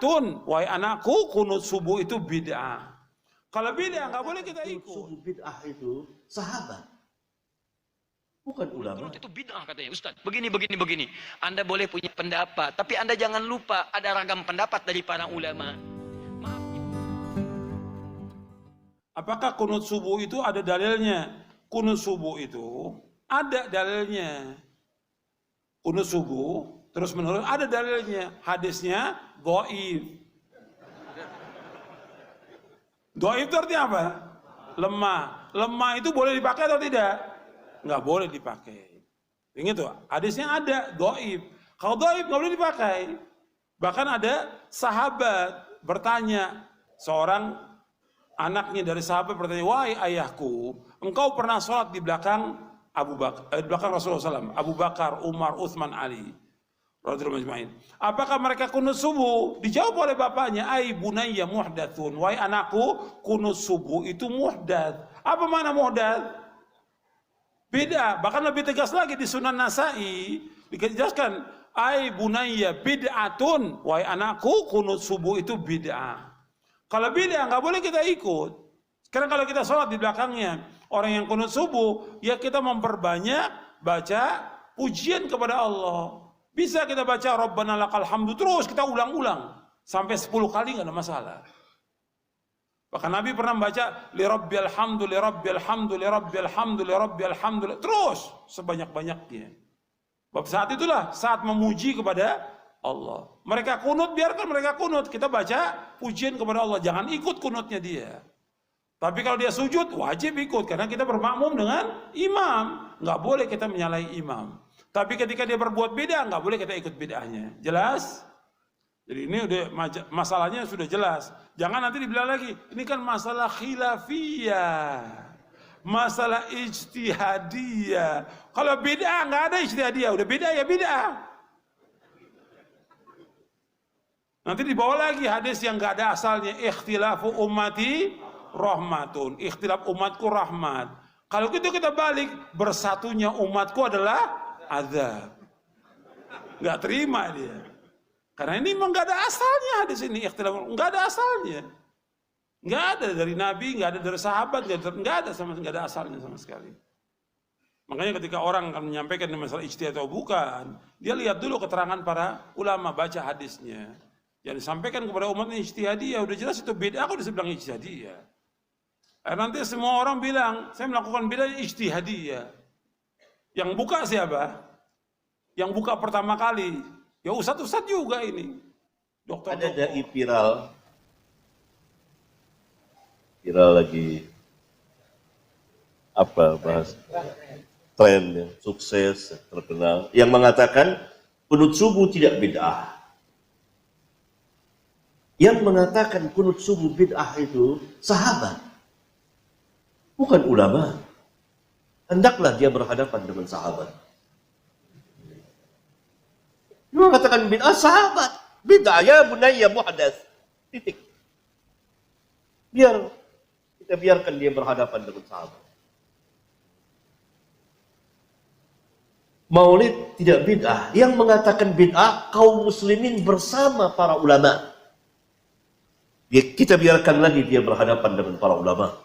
bid'atun, wahai anakku, kunut subuh itu bid'ah. Kalau bid'ah nggak boleh kita ikut. Subuh bid'ah itu sahabat, bukan ulama. Kunut itu bid'ah katanya Ustaz. Begini. Anda boleh punya pendapat, tapi Anda jangan lupa ada ragam pendapat dari para ulama. Maaf. Apakah kunut subuh itu ada dalilnya? Kunut subuh itu ada dalilnya. Kunut subuh terus menerus ada dalilnya. Hadisnya dhaif. Dhaif itu artinya apa? Lemah. Lemah itu boleh dipakai atau tidak? Nggak boleh dipakai. Ingat tuh, hadisnya ada dhaif. Kalau dhaif nggak boleh dipakai. Bahkan ada sahabat bertanya, seorang anaknya dari sahabat bertanya, wahai ayahku, engkau pernah sholat di belakang Rasulullah SAW, Abu Bakar, Umar, Utsman, Ali, radhiyallahu ajma'in. Apakah mereka kunut subuh? Dijawab oleh bapaknya, ai bunayya muhdatsun, wahai anakku, kunut subuh itu muhdats. Apa makna muhdats? Beda. Bahkan lebih tegas lagi di Sunan Nasa'i dijelaskan, ai bunayya bid'atun, wahai anakku, kunut subuh itu bid'ah. Kalau bid'ah nggak boleh kita ikut. Sekarang kalau kita sholat di belakangnya orang yang kunut subuh, ya kita memperbanyak baca pujian kepada Allah. Bisa kita baca Rabbana lakal hamdu terus kita ulang-ulang sampai 10 kali nggak ada masalah. Bahkan Nabi pernah membaca li rabbil hamdu li rabbil hamdu li rabbil hamdu li rabbil hamdu terus sebanyak-banyaknya. Bab saat itulah saat memuji kepada Allah. Mereka kunut, biarkan mereka kunut. Kita baca pujian kepada Allah, jangan ikut kunutnya dia. Tapi kalau dia sujud, wajib ikut, karena kita bermakmum dengan imam. Nggak boleh kita menyalahi imam. Tapi ketika dia berbuat beda, nggak boleh kita ikut bedanya. Jelas? Jadi ini udah masalahnya sudah jelas. Jangan nanti dibilang lagi, ini kan masalah khilafiyah, masalah ijtihadiyah. Kalau beda nggak ada ijtihadiyah, udah beda ya beda. Nanti dibawa lagi hadis yang nggak ada asalnya, ikhtilafu ummati rahmatun, ikhtilaf umatku rahmat. Kalau gitu kita balik, bersatunya umatku adalah azab. Nggak terima dia. Karena ini memang nggak ada asalnya hadis ini, ikhtilaf, nggak ada asalnya. Nggak ada dari Nabi, nggak ada dari sahabat, nggak ada asalnya sama sekali. Makanya ketika orang akan menyampaikan masalah ijtihad atau bukan, dia lihat dulu keterangan para ulama, baca hadisnya. Yang disampaikan kepada umat ini ijtihadiyah, udah jelas itu beda, aku dibilang ijtihadiyah. Nanti semua orang bilang, saya melakukan beda ijtihadiyah. Yang buka siapa? Yang buka pertama kali, ya ustadz juga ini. Dokter. Ada dai viral lagi, apa bahas tren, sukses, terkenal, yang mengatakan kunut subuh tidak bid'ah. Yang mengatakan kunut subuh bid'ah itu sahabat, bukan ulama. Hendaklah dia berhadapan dengan sahabat. Dia mengatakan bid'ah sahabat, bid'ah ya bunayya muhdats. Titik. Kita biarkan dia berhadapan dengan sahabat. Maulid tidak bid'ah. Yang mengatakan bid'ah kaum muslimin bersama para ulama. Kita biarkan lagi dia berhadapan dengan para ulama.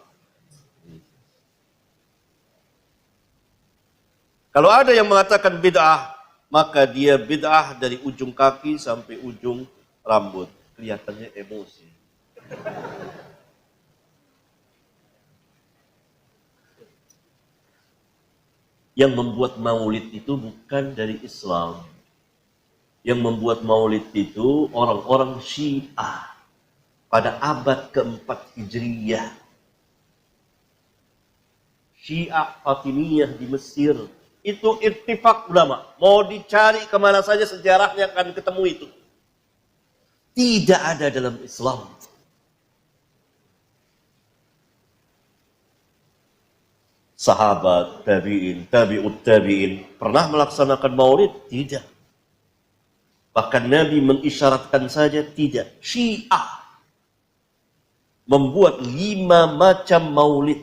Kalau ada yang mengatakan bid'ah, maka dia bid'ah dari ujung kaki sampai ujung rambut. Kelihatannya emosi. Yang membuat maulid itu bukan dari Islam. Yang membuat maulid itu orang-orang Syiah. Pada abad keempat Hijriyah. Syiah Fatimiyah di Mesir. Itu ittifaq ulama. Mau dicari kemana saja sejarahnya akan ketemu itu. Tidak ada dalam Islam. Sahabat, tabi'in, tabi'ut tabi'in pernah melaksanakan maulid? Tidak. Bahkan Nabi mengisyaratkan saja tidak. Syiah membuat 5 macam maulid.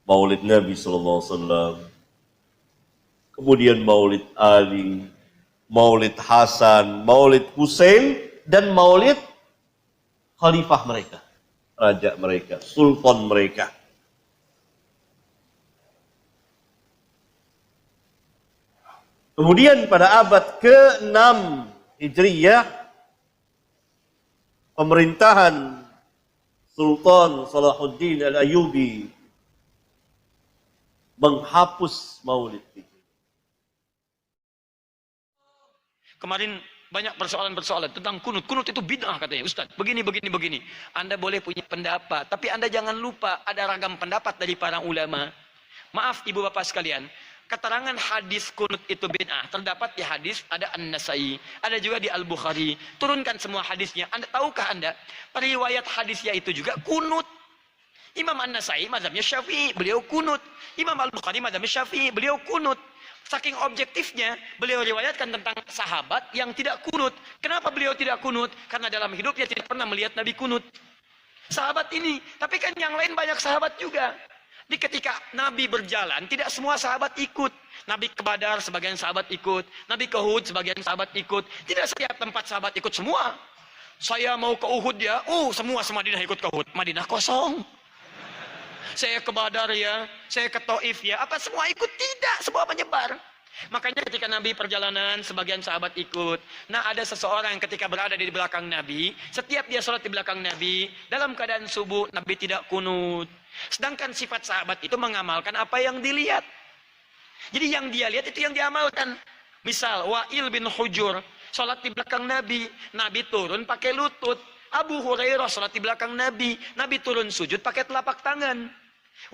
Maulid Nabi SAW, kemudian maulid Ali, maulid Hasan, maulid Husain, dan maulid khalifah mereka, raja mereka, sultan mereka. Kemudian pada abad ke-6 Hijriyah, pemerintahan Sultan Salahuddin Al-Ayyubi menghapus maulid itu. Kemarin banyak persoalan-persoalan tentang kunut. Kunut itu bid'ah katanya, Ustaz. Begini. Anda boleh punya pendapat, tapi Anda jangan lupa ada ragam pendapat dari para ulama. Maaf ibu bapak sekalian, keterangan hadis kunut itu bid'ah terdapat di hadis ada An-Nasai, ada juga di Al-Bukhari. Turunkan semua hadisnya. Tahukah Anda, periwayat hadisnya itu juga kunut. Imam An-Nasai mazhabnya Syafi'i, beliau kunut. Imam Al-Bukhari mazhabnya Syafi'i, beliau kunut. Saking objektifnya, beliau riwayatkan tentang sahabat yang tidak kunut. Kenapa beliau tidak kunut? Karena dalam hidupnya tidak pernah melihat Nabi kunut. Sahabat ini, tapi kan yang lain banyak sahabat juga. Di ketika Nabi berjalan, tidak semua sahabat ikut. Nabi ke Badar, sebagian sahabat ikut. Nabi ke Uhud, sebagian sahabat ikut. Tidak setiap tempat sahabat ikut semua. Saya mau ke Uhud ya, semua Madinah ikut ke Uhud. Madinah kosong. Saya ke Badar ya, saya ke Taif ya, apa semua ikut? Tidak, semua menyebar. Makanya ketika Nabi perjalanan, sebagian sahabat ikut. Nah, ada seseorang yang ketika berada di belakang Nabi, setiap dia sholat di belakang Nabi, dalam keadaan subuh, Nabi tidak kunut. Sedangkan sifat sahabat itu mengamalkan apa yang dilihat. Jadi yang dia lihat itu yang diamalkan. Misal, Wa'il bin Hujur, sholat di belakang Nabi, Nabi turun pakai lutut. Abu Hurairah sholat di belakang Nabi, Nabi turun sujud pakai telapak tangan.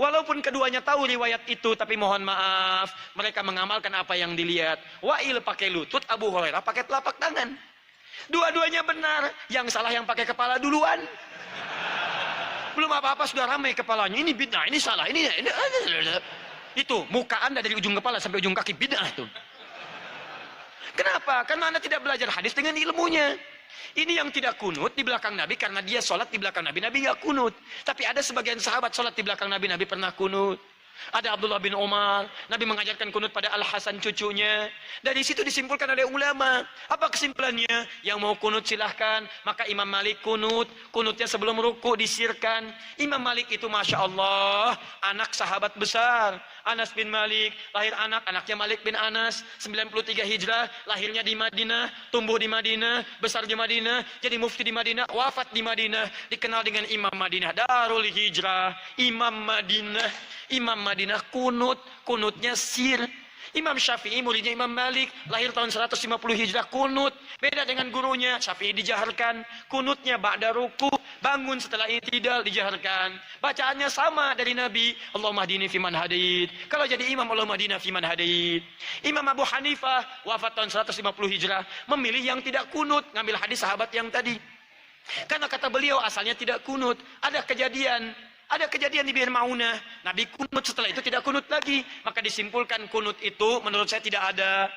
Walaupun keduanya tahu riwayat itu, tapi mohon maaf, mereka mengamalkan apa yang dilihat. Wa'il pakai lutut, Abu Hurairah pakai telapak tangan. Dua-duanya benar, yang salah yang pakai kepala duluan. Belum apa-apa sudah ramai kepalanya, ini bid'ah, ini salah, ini. Itu, muka Anda dari ujung kepala sampai ujung kaki bid'ah itu. Kenapa? Karena Anda tidak belajar hadis dengan ilmunya. Ini yang tidak kunut di belakang Nabi karena dia sholat di belakang Nabi, Nabi nggak kunut. Tapi ada sebagian sahabat sholat di belakang Nabi, Nabi pernah kunut. Ada Abdullah bin Umar, Nabi mengajarkan kunut pada Al-Hasan cucunya. Dari situ disimpulkan oleh ulama. Apa kesimpulannya? Yang mau kunut silahkan. Maka Imam Malik kunut. Kunutnya sebelum ruku disirkan. Imam Malik itu Masya Allah, anak sahabat besar. Anas bin Malik, lahir anaknya Malik bin Anas. 93 Hijrah, lahirnya di Madinah, tumbuh di Madinah, besar di Madinah, jadi mufti di Madinah, wafat di Madinah. Dikenal dengan Imam Madinah, Darul Hijrah, Imam Madinah kunut, kunutnya sir. Imam Syafi'i muridnya Imam Malik, lahir tahun 150 Hijrah, kunut. Beda dengan gurunya, Syafi'i dijaharkan, kunutnya ba'da ruku, bangun setelah i'tidal dijaharkan. Bacaannya sama dari Nabi, Allahumma hdini fiman hadait. Kalau jadi imam, Allahumma hdina fiman hadait. Imam Abu Hanifah wafat tahun 150 Hijrah, memilih yang tidak kunut, ngambil hadis sahabat yang tadi. Karena kata beliau asalnya tidak kunut. Ada kejadian di Bir Maunah, Nabi kunut, setelah itu tidak kunut lagi. Maka disimpulkan kunut itu menurut saya tidak ada.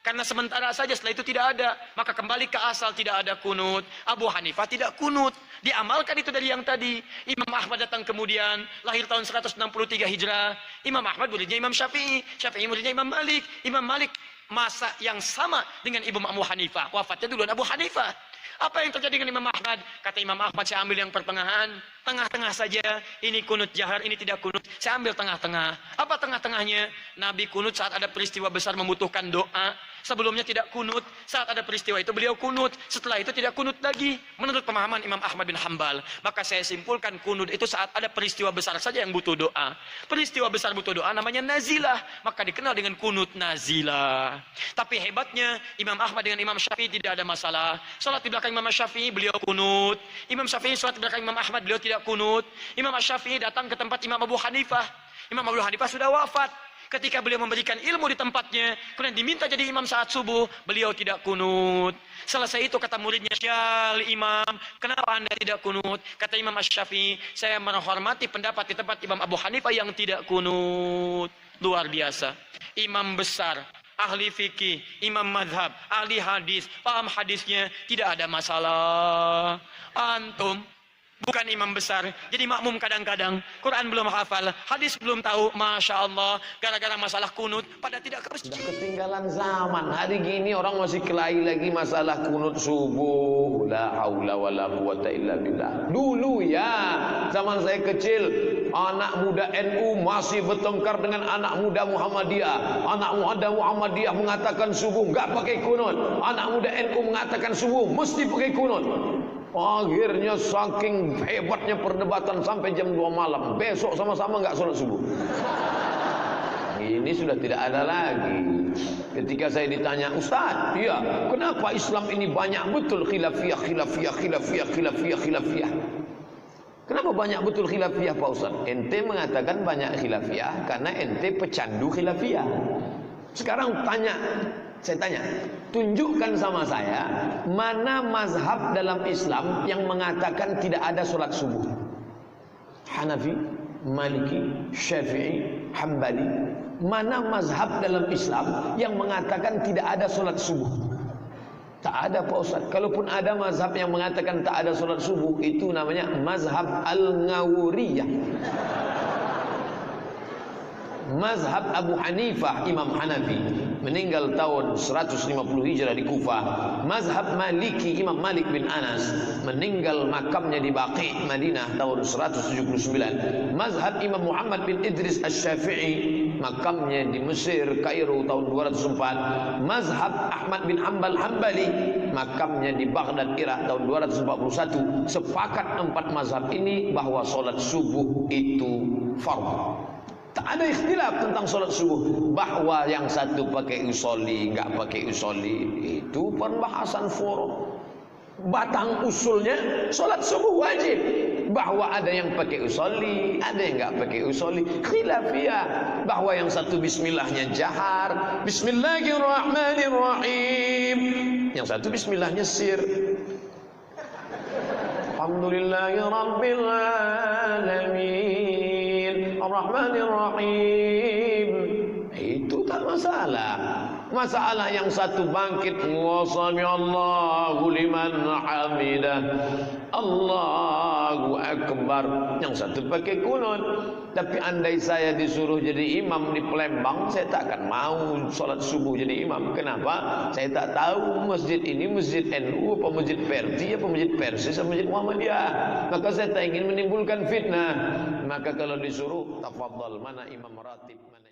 Karena sementara saja, setelah itu tidak ada. Maka kembali ke asal, tidak ada kunut. Abu Hanifah tidak kunut. Diamalkan itu dari yang tadi. Imam Ahmad datang kemudian, lahir tahun 163 Hijrah. Imam Ahmad muridnya Imam Syafi'i. Syafi'i muridnya Imam Malik. Imam Malik masa yang sama dengan Imam Abu Hanifah. Wafatnya duluan Abu Hanifah. Apa yang terjadi dengan Imam Ahmad? Kata Imam Ahmad, saya ambil yang pertengahan, tengah-tengah saja. Ini kunut jahar, ini tidak kunut. Saya ambil tengah-tengah. Apa tengah-tengahnya? Nabi kunut saat ada peristiwa besar membutuhkan doa. Sebelumnya tidak kunut. Saat ada peristiwa itu beliau kunut. Setelah itu tidak kunut lagi. Menurut pemahaman Imam Ahmad bin Hanbal. Maka saya simpulkan kunut itu saat ada peristiwa besar saja yang butuh doa. Peristiwa besar butuh doa namanya nazilah. Maka dikenal dengan kunut nazilah. Tapi hebatnya Imam Ahmad dengan Imam Syafi'i tidak ada masalah. Salat di belakang Imam Syafi'i beliau kunut. Imam Syafi'i salat di belakang Imam Ahmad beliau tidak kunut. Imam Syafi'i datang ke tempat Imam Abu Hanifah. Imam Abu Hanifah sudah wafat. Ketika beliau memberikan ilmu di tempatnya, kemudian diminta jadi imam saat subuh, beliau tidak kunut. Selesai itu kata muridnya, "Syal Imam, kenapa Anda tidak kunut?" Kata Imam Asy-Syafi'i, "Saya menghormati pendapat di tempat Imam Abu Hanifah yang tidak kunut." Luar biasa. Imam besar, ahli fikih, imam madhab, ahli hadis, paham hadisnya, tidak ada masalah. Antum Bukan imam besar. Jadi makmum kadang-kadang Quran belum hafal, hadis belum tahu, Masya Allah, gara-gara masalah kunut pada tidak ke masjid. Ketinggalan zaman. Hari gini orang masih kelahi lagi masalah kunut subuh. La haula wala quwata illa billah. Dulu ya, zaman saya kecil, anak muda NU masih bertengkar dengan anak muda Muhammadiyah. Anak muda Muhammadiyah mengatakan subuh enggak pakai kunut. Anak muda NU mengatakan subuh mesti pakai kunut. Akhirnya saking hebatnya perdebatan sampai jam 2 malam. Besok sama-sama enggak sholat subuh. Ini sudah tidak ada lagi. Ketika saya ditanya, Ustaz, iya, kenapa Islam ini banyak betul khilafiyah? Kenapa banyak betul khilafiyah, Pak Ustaz? Ente mengatakan banyak khilafiyah karena ente pecandu khilafiyah. Sekarang saya tanya, tunjukkan sama saya mana mazhab dalam Islam yang mengatakan tidak ada sholat subuh. Hanafi, Maliki, Syafi'i, Hambali. Mana mazhab dalam Islam yang mengatakan tidak ada sholat subuh? Tak ada, Pak Ustaz. Kalaupun ada mazhab yang mengatakan tak ada sholat subuh, itu namanya mazhab Al-Ngawuriyah. Mazhab Abu Hanifah, Imam Hanafi, meninggal tahun 150 Hijrah di Kufah. Mazhab Maliki, Imam Malik bin Anas, meninggal makamnya di Baqi, Madinah tahun 179. Mazhab Imam Muhammad bin Idris Asy-Syafi'i, makamnya di Mesir, Kairo tahun 204. Mazhab Ahmad bin Hanbal Hambali, makamnya di Baghdad, Irak tahun 241. Sepakat 4 mazhab ini bahwa sholat subuh itu fardhu. Tak ada ikhtilaf tentang sholat subuh. Bahwa yang satu pakai usolli, enggak pakai usolli, itu pembahasan forum. Batang usulnya sholat subuh wajib. Bahwa ada yang pakai usolli, ada yang enggak pakai usolli, khilafiyah. Bahwa yang satu bismillahnya jahar, bismillahirrahmanirrahim, yang satu bismillahnya sir. Alhamdulillahirabbil alamin, Ar-Rahmanir-Rahim. Itu tak masalah. Masalah yang satu bangkit, wa sami Allahu liman hamidah, Allahu Akbar, yang satu pakai kunut. Tapi andai saya disuruh jadi imam di Palembang, saya tak akan mau sholat subuh jadi imam. Kenapa? Saya tak tahu masjid ini masjid NU apa masjid Perti apa masjid Persis apa masjid Muhammadiyah. Maka saya tak ingin menimbulkan fitnah. Maka kalau disuruh, tafadhal, mana imam ratib, mana